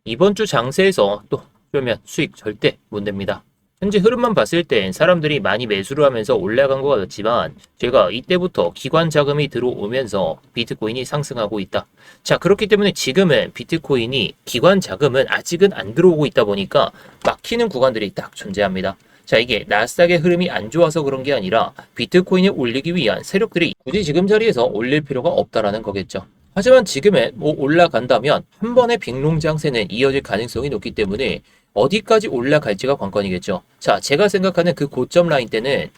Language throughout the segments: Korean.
이번 주 장세에서 또 그러면 수익 절대 못 냅니다. 현재 흐름만 봤을 땐 사람들이 많이 매수를 하면서 올라간 것 같지만 제가 이때부터 기관 자금이 들어오면서 비트코인이 상승하고 있다. 자, 그렇기 때문에 지금은 비트코인이 기관 자금은 아직은 안 들어오고 있다 보니까 막히는 구간들이 딱 존재합니다. 자, 이게 나스닥의 흐름이 안 좋아서 그런 게 아니라 비트코인을 올리기 위한 세력들이 굳이 지금 자리에서 올릴 필요가 없다라는 거겠죠. 하지만 지금은 뭐 올라간다면 한 번의 빅롱 장세는 이어질 가능성이 높기 때문에 어디까지 올라갈지가 관건이겠죠. 자, 제가 생각하는 그 고점 라인 때는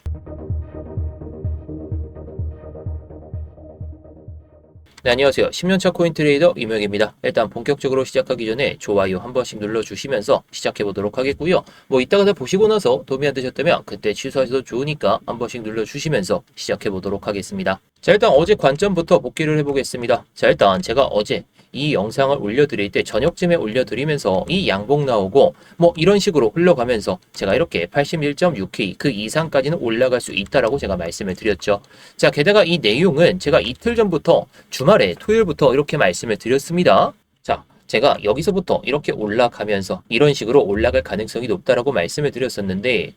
네, 안녕하세요. 10년차 코인 트레이더 이명입니다. 일단 본격적으로 시작하기 전에 좋아요 한 번씩 눌러주시면서 시작해 보도록 하겠고요. 뭐 이따가 다 보시고 나서 도움이 안 되셨다면 그때 취소하셔도 좋으니까 한 번씩 눌러주시면서 시작해 보도록 하겠습니다. 자, 일단 어제 관점부터 복귀를 해보겠습니다. 자, 일단 제가 어제 이 영상을 올려드릴 때 저녁쯤에 올려드리면서 이 양봉 나오고 뭐 이런 식으로 흘러가면서 제가 이렇게 81.6K 그 이상까지는 올라갈 수 있다라고 제가 말씀을 드렸죠. 자, 게다가 이 내용은 제가 이틀 전부터 주말에 토요일부터 이렇게 말씀을 드렸습니다. 자, 제가 여기서부터 이렇게 올라가면서 이런 식으로 올라갈 가능성이 높다라고 말씀을 드렸었는데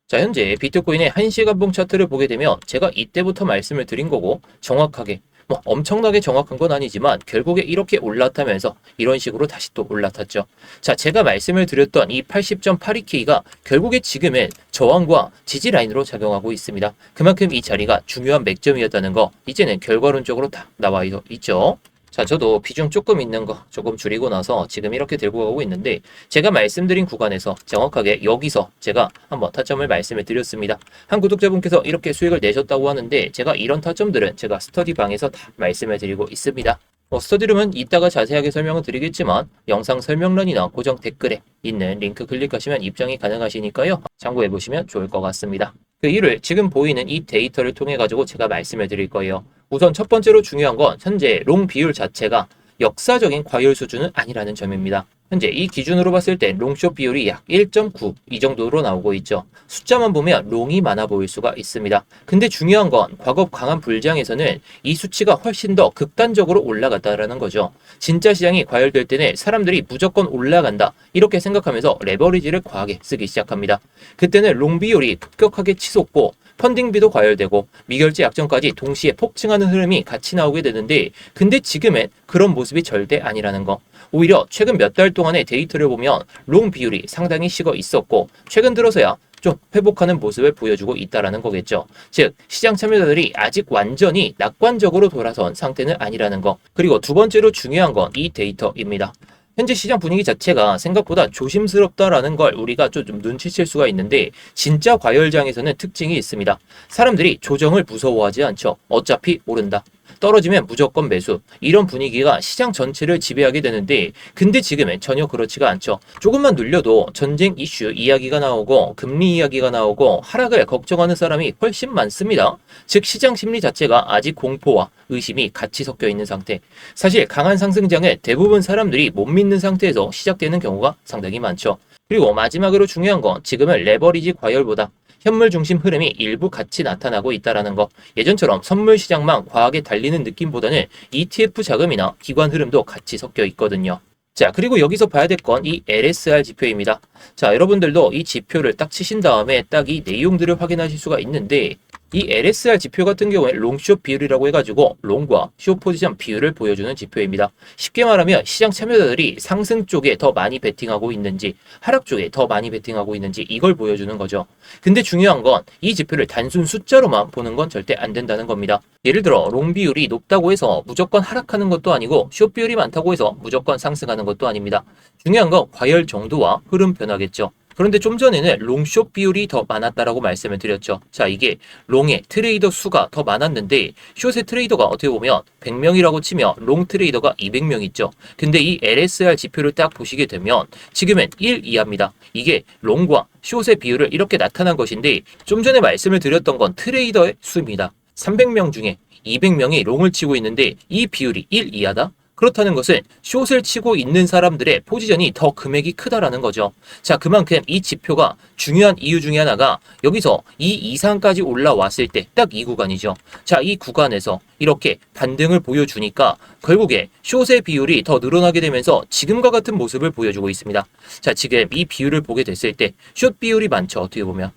자, 현재 비트코인의 1시간 봉 차트를 보게 되면 제가 이때부터 말씀을 드린 거고 정확하게 뭐 엄청나게 정확한 건 아니지만 결국에 이렇게 올라타면서 이런 식으로 다시 또 올라탔죠. 자, 제가 말씀을 드렸던 이 80.82K가 결국에 지금은 저항과 지지 라인으로 작용하고 있습니다. 그만큼 이 자리가 중요한 맥점이었다는 거 이제는 결과론적으로 다 나와 있죠. 자, 저도 비중 조금 있는 거 조금 줄이고 나서 지금 이렇게 들고 가고 있는데 제가 말씀드린 구간에서 정확하게 여기서 제가 한번 타점을 말씀을 드렸습니다. 한 구독자분께서 이렇게 수익을 내셨다고 하는데 제가 이런 타점들은 제가 스터디 방에서 다 말씀을 드리고 있습니다. 스터디룸은 이따가 자세하게 설명을 드리겠지만 영상 설명란이나 고정 댓글에 있는 링크 클릭하시면 입장이 가능하시니까요. 참고해 보시면 좋을 것 같습니다. 그 이유를 지금 보이는 이 데이터를 통해 가지고 제가 말씀을 드릴 거예요. 우선 첫 번째로 중요한 건 현재 롱 비율 자체가 역사적인 과열 수준은 아니라는 점입니다. 현재 이 기준으로 봤을 때 롱숏 비율이 약 1.9 이 정도로 나오고 있죠. 숫자만 보면 롱이 많아 보일 수가 있습니다. 근데 중요한 건 과거 강한 불장에서는 이 수치가 훨씬 더 극단적으로 올라갔다라는 거죠. 진짜 시장이 과열될 때는 사람들이 무조건 올라간다 이렇게 생각하면서 레버리지를 과하게 쓰기 시작합니다. 그때는 롱 비율이 급격하게 치솟고 펀딩비도 과열되고 미결제 약정까지 동시에 폭증하는 흐름이 같이 나오게 되는데 근데 지금은 그런 모습이 절대 아니라는 거. 오히려 최근 몇 달 동안의 데이터를 보면 롱 비율이 상당히 식어 있었고 최근 들어서야 좀 회복하는 모습을 보여주고 있다라는 거겠죠. 즉 시장 참여자들이 아직 완전히 낙관적으로 돌아선 상태는 아니라는 거. 그리고 두 번째로 중요한 건 이 데이터입니다. 현재 시장 분위기 자체가 생각보다 조심스럽다라는 걸 우리가 좀 눈치챌 수가 있는데 진짜 과열장에서는 특징이 있습니다. 사람들이 조정을 무서워하지 않죠. 어차피 오른다. 떨어지면 무조건 매수. 이런 분위기가 시장 전체를 지배하게 되는데 근데 지금은 전혀 그렇지가 않죠. 조금만 눌려도 전쟁 이슈 이야기가 나오고 금리 이야기가 나오고 하락을 걱정하는 사람이 훨씬 많습니다. 즉 시장 심리 자체가 아직 공포와 의심이 같이 섞여 있는 상태. 사실 강한 상승장을 대부분 사람들이 못 믿는 상태에서 시작되는 경우가 상당히 많죠. 그리고 마지막으로 중요한 건 지금은 레버리지 과열보다 현물 중심 흐름이 일부 같이 나타나고 있다는 거. 예전처럼 선물 시장만 과하게 달리는 느낌보다는 ETF 자금이나 기관 흐름도 같이 섞여 있거든요. 자, 그리고 여기서 봐야 될 건 이 LSR 지표입니다. 자, 여러분들도 이 지표를 딱 치신 다음에 딱 이 내용들을 확인하실 수가 있는데 이 LSR 지표 같은 경우에 롱숏 비율이라고 해가지고 롱과 숏 포지션 비율을 보여주는 지표입니다. 쉽게 말하면 시장 참여자들이 상승 쪽에 더 많이 베팅하고 있는지 하락 쪽에 더 많이 베팅하고 있는지 이걸 보여주는 거죠. 근데 중요한 건 이 지표를 단순 숫자로만 보는 건 절대 안 된다는 겁니다. 예를 들어 롱 비율이 높다고 해서 무조건 하락하는 것도 아니고 숏 비율이 많다고 해서 무조건 상승하는 것도 아닙니다. 중요한 건 과열 정도와 흐름 변화겠죠. 그런데 좀 전에는 롱숏 비율이 더 많았다라고 말씀을 드렸죠. 자, 이게 롱의 트레이더 수가 더 많았는데 숏의 트레이더가 어떻게 보면 100명이라고 치면 롱 트레이더가 200명 있죠. 근데 이 LSR 지표를 딱 보시게 되면 지금은 1 이하입니다. 이게 롱과 숏의 비율을 이렇게 나타난 것인데 좀 전에 말씀을 드렸던 건 트레이더의 수입니다. 300명 중에 200명이 롱을 치고 있는데 이 비율이 1 이하다? 그렇다는 것은 숏을 치고 있는 사람들의 포지션이 더 금액이 크다라는 거죠. 자, 그만큼 이 지표가 중요한 이유 중에 하나가 여기서 이 이상까지 올라왔을 때 딱 이 구간이죠. 자, 이 구간에서 이렇게 반등을 보여주니까 결국에 숏의 비율이 더 늘어나게 되면서 지금과 같은 모습을 보여주고 있습니다. 자, 지금 이 비율을 보게 됐을 때 숏 비율이 많죠. 어떻게 보면.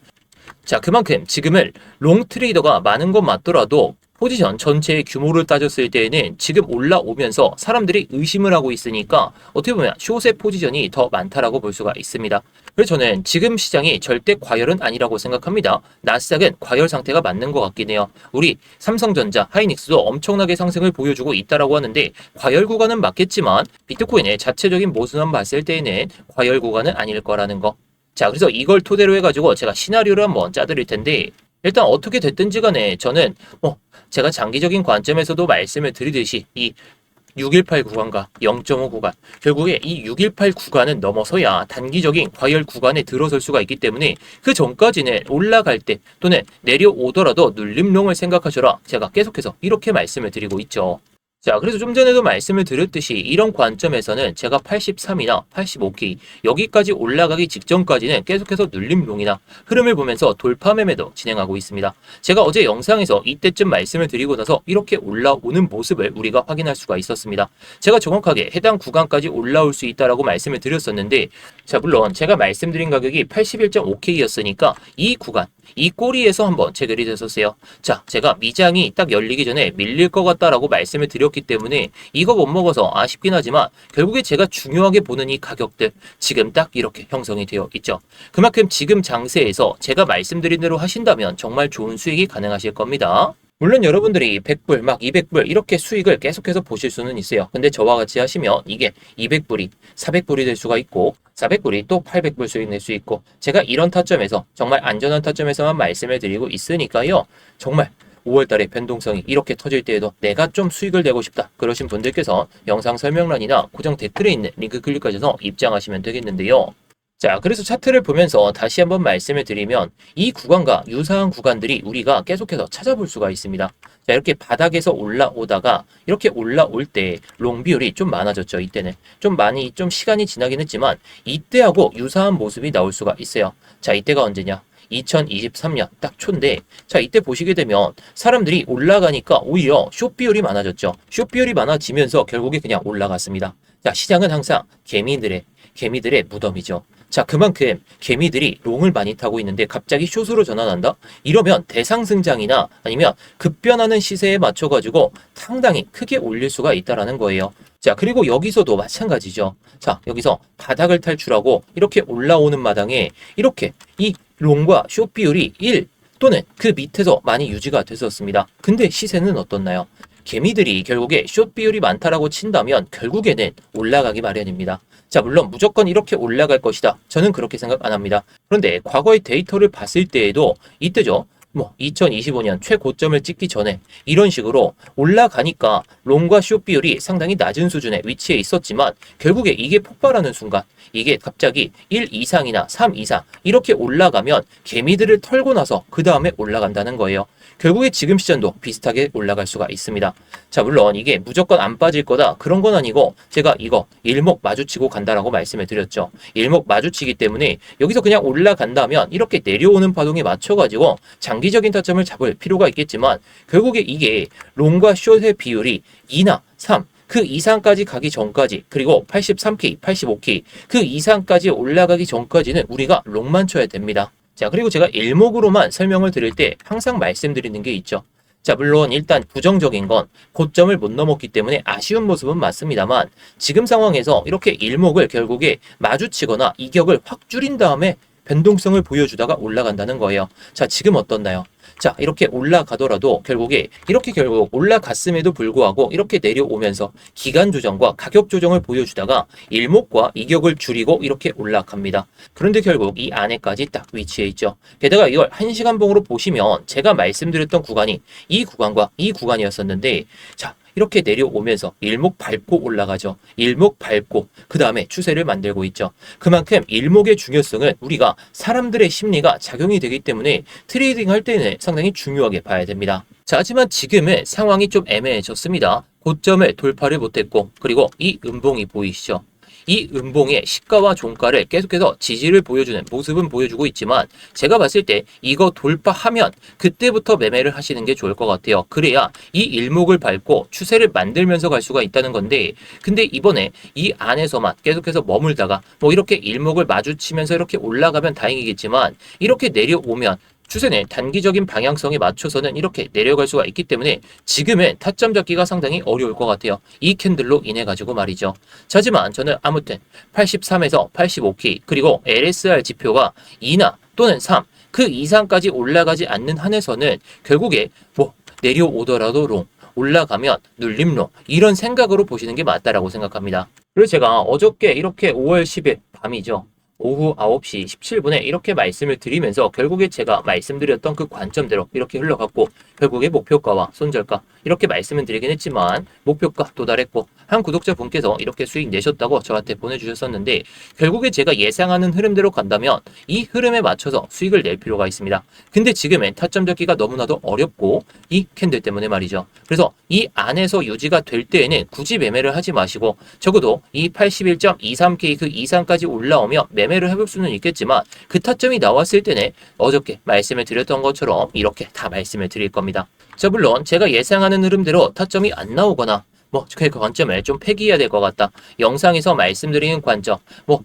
자, 그만큼 지금은 롱 트레이더가 많은 건 맞더라도 포지션 전체의 규모를 따졌을 때에는 지금 올라오면서 사람들이 의심을 하고 있으니까 어떻게 보면 숏의 포지션이 더 많다라고 볼 수가 있습니다. 그래서 저는 지금 시장이 절대 과열은 아니라고 생각합니다. 나스닥은 과열 상태가 맞는 것 같긴 해요. 우리 삼성전자, 하이닉스도 엄청나게 상승을 보여주고 있다라고 하는데 과열 구간은 맞겠지만 비트코인의 자체적인 모습만 봤을 때에는 과열 구간은 아닐 거라는 거. 자, 그래서 이걸 토대로 해가지고 제가 시나리오를 한번 짜드릴 텐데 일단 어떻게 됐든지 간에 저는 제가 장기적인 관점에서도 말씀을 드리듯이 이 618 구간과 0.5 구간 결국에 이 618 구간은 넘어서야 단기적인 과열 구간에 들어설 수가 있기 때문에 그 전까지는 올라갈 때 또는 내려오더라도 눌림롱을 생각하셔라 제가 계속해서 이렇게 말씀을 드리고 있죠. 자, 그래서 좀 전에도 말씀을 드렸듯이 이런 관점에서는 제가 83이나 85K 여기까지 올라가기 직전까지는 계속해서 눌림롱이나 흐름을 보면서 돌파 매매도 진행하고 있습니다. 제가 어제 영상에서 이때쯤 말씀을 드리고 나서 이렇게 올라오는 모습을 우리가 확인할 수가 있었습니다. 제가 정확하게 해당 구간까지 올라올 수 있다라고 말씀을 드렸었는데 자, 물론 제가 말씀드린 가격이 81.5K였으니까 이 구간 이 꼬리에서 한번 체결이 됐었어요. 자, 제가 미장이 딱 열리기 전에 밀릴 것 같다라고 말씀을 드렸기 때문에 이거 못 먹어서 아쉽긴 하지만 결국에 제가 중요하게 보는 이 가격들 지금 딱 이렇게 형성이 되어 있죠. 그만큼 지금 장세에서 제가 말씀드린 대로 하신다면 정말 좋은 수익이 가능하실 겁니다. 물론 여러분들이 100불, 막 200불 이렇게 수익을 계속해서 보실 수는 있어요. 근데 저와 같이 하시면 이게 200불이 400불이 될 수가 있고 400불이 또 800불 수익 낼 수 있고 제가 이런 타점에서 정말 안전한 타점에서만 말씀을 드리고 있으니까요. 정말 5월달에 변동성이 이렇게 터질 때에도 내가 좀 수익을 내고 싶다 그러신 분들께서 영상 설명란이나 고정 댓글에 있는 링크 클릭하셔서 입장하시면 되겠는데요. 자, 그래서 차트를 보면서 다시 한번 말씀을 드리면 이 구간과 유사한 구간들이 우리가 계속해서 찾아볼 수가 있습니다. 자, 이렇게 바닥에서 올라오다가 이렇게 올라올 때 롱 비율이 좀 많아졌죠. 이때는 좀 많이 좀 시간이 지나긴 했지만 이때하고 유사한 모습이 나올 수가 있어요. 자, 이때가 언제냐? 2023년 딱 초인데 자, 이때 보시게 되면 사람들이 올라가니까 오히려 숏 비율이 많아졌죠. 숏 비율이 많아지면서 결국에 그냥 올라갔습니다. 자, 시장은 항상 개미들의 무덤이죠. 자, 그만큼 개미들이 롱을 많이 타고 있는데 갑자기 숏으로 전환한다? 이러면 대상승장이나 아니면 급변하는 시세에 맞춰가지고 상당히 크게 올릴 수가 있다라는 거예요. 자, 그리고 여기서도 마찬가지죠. 자, 여기서 바닥을 탈출하고 이렇게 올라오는 마당에 이렇게 이 롱과 숏 비율이 1 또는 그 밑에서 많이 유지가 됐었습니다. 근데 시세는 어떻나요? 개미들이 결국에 숏 비율이 많다라고 친다면 결국에는 올라가기 마련입니다. 자, 물론 무조건 이렇게 올라갈 것이다. 저는 그렇게 생각 안 합니다. 그런데 과거의 데이터를 봤을 때에도 이때죠. 2025년 최고점을 찍기 전에 이런 식으로 올라가니까 롱과 숏 비율이 상당히 낮은 수준에 위치해 있었지만 결국에 이게 폭발하는 순간 이게 갑자기 1 이상이나 3 이상 이렇게 올라가면 개미들을 털고 나서 그 다음에 올라간다는 거예요. 결국에 지금 시전도 비슷하게 올라갈 수가 있습니다. 자, 물론 이게 무조건 안 빠질 거다 그런 건 아니고 제가 이거 일목 마주치고 간다라고 말씀을 드렸죠. 일목 마주치기 때문에 여기서 그냥 올라간다면 이렇게 내려오는 파동에 맞춰가지고 장기적인 타점을 잡을 필요가 있겠지만 결국에 이게 롱과 숏의 비율이 2나 3 그 이상까지 가기 전까지 그리고 83K, 85K 그 이상까지 올라가기 전까지는 우리가 롱만 쳐야 됩니다. 자, 그리고 제가 일목으로만 설명을 드릴 때 항상 말씀드리는 게 있죠. 자, 물론 일단 부정적인 건 고점을 못 넘었기 때문에 아쉬운 모습은 맞습니다만 지금 상황에서 이렇게 일목을 결국에 마주치거나 이격을 확 줄인 다음에 변동성을 보여주다가 올라간다는 거예요. 자, 지금 어떻나요? 자, 이렇게 올라가더라도 결국에 이렇게 결국 올라갔음에도 불구하고 이렇게 내려오면서 기간 조정과 가격 조정을 보여주다가 일목과 이격을 줄이고 이렇게 올라갑니다. 그런데 결국 이 안에까지 딱 위치해 있죠. 게다가 이걸 1시간 봉으로 보시면 제가 말씀드렸던 구간이 이 구간과 이 구간이었었는데 자, 이렇게 내려오면서 일목 밟고 올라가죠. 일목 밟고 그 다음에 추세를 만들고 있죠. 그만큼 일목의 중요성은 우리가 사람들의 심리가 작용이 되기 때문에 트레이딩 할 때는 상당히 중요하게 봐야 됩니다. 자, 하지만 지금은 상황이 좀 애매해졌습니다. 고점을 돌파를 못했고, 그리고 이 음봉이 보이시죠? 이 음봉의 시가와 종가를 계속해서 지지를 보여주는 모습은 보여주고 있지만, 제가 봤을 때 이거 돌파하면 그때부터 매매를 하시는 게 좋을 것 같아요. 그래야 이 일목을 밟고 추세를 만들면서 갈 수가 있다는 건데, 근데 이번에 이 안에서만 계속해서 머물다가 뭐 이렇게 일목을 마주치면서 이렇게 올라가면 다행이겠지만, 이렇게 내려오면 추세는 단기적인 방향성에 맞춰서는 이렇게 내려갈 수가 있기 때문에 지금은 타점 잡기가 상당히 어려울 것 같아요. 이 캔들로 인해 가지고 말이죠. 자, 하지만 저는 아무튼 83에서 85K 그리고 LSR 지표가 2나 또는 3, 그 이상까지 올라가지 않는 한에서는 결국에 뭐 내려오더라도 롱, 올라가면 눌림롱, 이런 생각으로 보시는 게 맞다라고 생각합니다. 그리고 제가 어저께 이렇게 5월 10일 밤이죠. 오후 9시 17분에 이렇게 말씀을 드리면서 결국에 제가 말씀드렸던 그 관점대로 이렇게 흘러갔고, 결국에 목표가와 손절가 이렇게 말씀을 드리긴 했지만 목표가 도달했고, 한 구독자분께서 이렇게 수익 내셨다고 저한테 보내주셨었는데, 결국에 제가 예상하는 흐름대로 간다면 이 흐름에 맞춰서 수익을 낼 필요가 있습니다. 근데 지금은 타점 잡기가 너무나도 어렵고, 이 캔들 때문에 말이죠. 그래서 이 안에서 유지가 될 때에는 굳이 매매를 하지 마시고, 적어도 이 81.23K 그 이상까지 올라오며 매매를 해볼 수는 있겠지만, 그 타점이 나왔을 때는 어저께 말씀을 드렸던 것처럼 이렇게 다 말씀을 드릴 겁니다. 자, 물론 제가 예상하는 흐름대로 타점이 안 나오거나 그 관점을 좀 폐기해야 될 것 같다. 영상에서 말씀드리는 관점,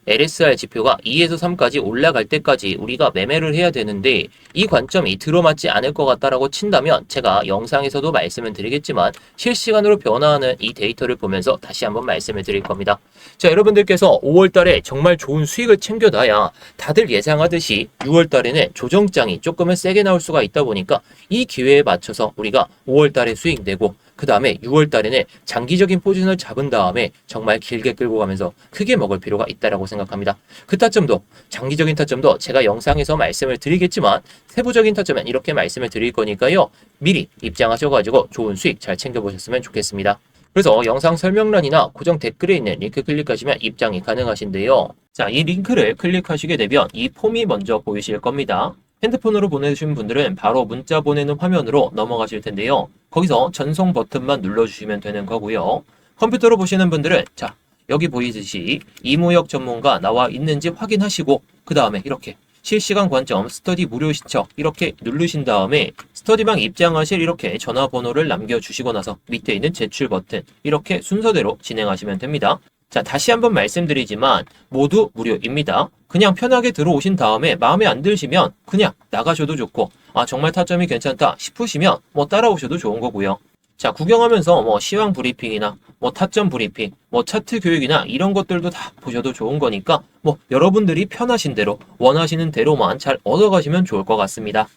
LSR 지표가 2에서 3까지 올라갈 때까지 우리가 매매를 해야 되는데, 이 관점이 들어맞지 않을 것 같다라고 친다면 제가 영상에서도 말씀을 드리겠지만 실시간으로 변화하는 이 데이터를 보면서 다시 한번 말씀을 드릴 겁니다. 자, 여러분들께서 5월 달에 정말 좋은 수익을 챙겨놔야 다들 예상하듯이 6월 달에는 조정장이 조금은 세게 나올 수가 있다 보니까, 이 기회에 맞춰서 우리가 5월 달에 수익 내고 그 다음에 6월 달에는 장기적인 포지션을 잡은 다음에 정말 길게 끌고 가면서 크게 먹을 필요가 있다라고 생각합니다. 그 타점도, 장기적인 타점도 제가 영상에서 말씀을 드리겠지만 세부적인 타점은 이렇게 말씀을 드릴 거니까요. 미리 입장하셔가지고 좋은 수익 잘 챙겨보셨으면 좋겠습니다. 그래서 영상 설명란이나 고정 댓글에 있는 링크 클릭하시면 입장이 가능하신데요. 자, 이 링크를 클릭하시게 되면 이 폼이 먼저 보이실 겁니다. 핸드폰으로 보내주신 분들은 바로 문자 보내는 화면으로 넘어가실 텐데요. 거기서 전송 버튼만 눌러주시면 되는 거고요. 컴퓨터로 보시는 분들은 자, 여기 보이듯이 이무역 전문가 나와 있는지 확인하시고, 그 다음에 이렇게 실시간 관점 스터디 무료 시청 이렇게 누르신 다음에 스터디방 입장하실 이렇게 전화번호를 남겨주시고 나서 밑에 있는 제출 버튼 이렇게 순서대로 진행하시면 됩니다. 자, 다시 한번 말씀드리지만 모두 무료입니다. 그냥 편하게 들어오신 다음에 마음에 안 드시면 그냥 나가셔도 좋고, 정말 타점이 괜찮다 싶으시면 따라오셔도 좋은 거고요. 자, 구경하면서 시황 브리핑이나 타점 브리핑, 차트 교육이나 이런 것들도 다 보셔도 좋은 거니까 여러분들이 편하신 대로 원하시는 대로만 잘 얻어가시면 좋을 것 같습니다.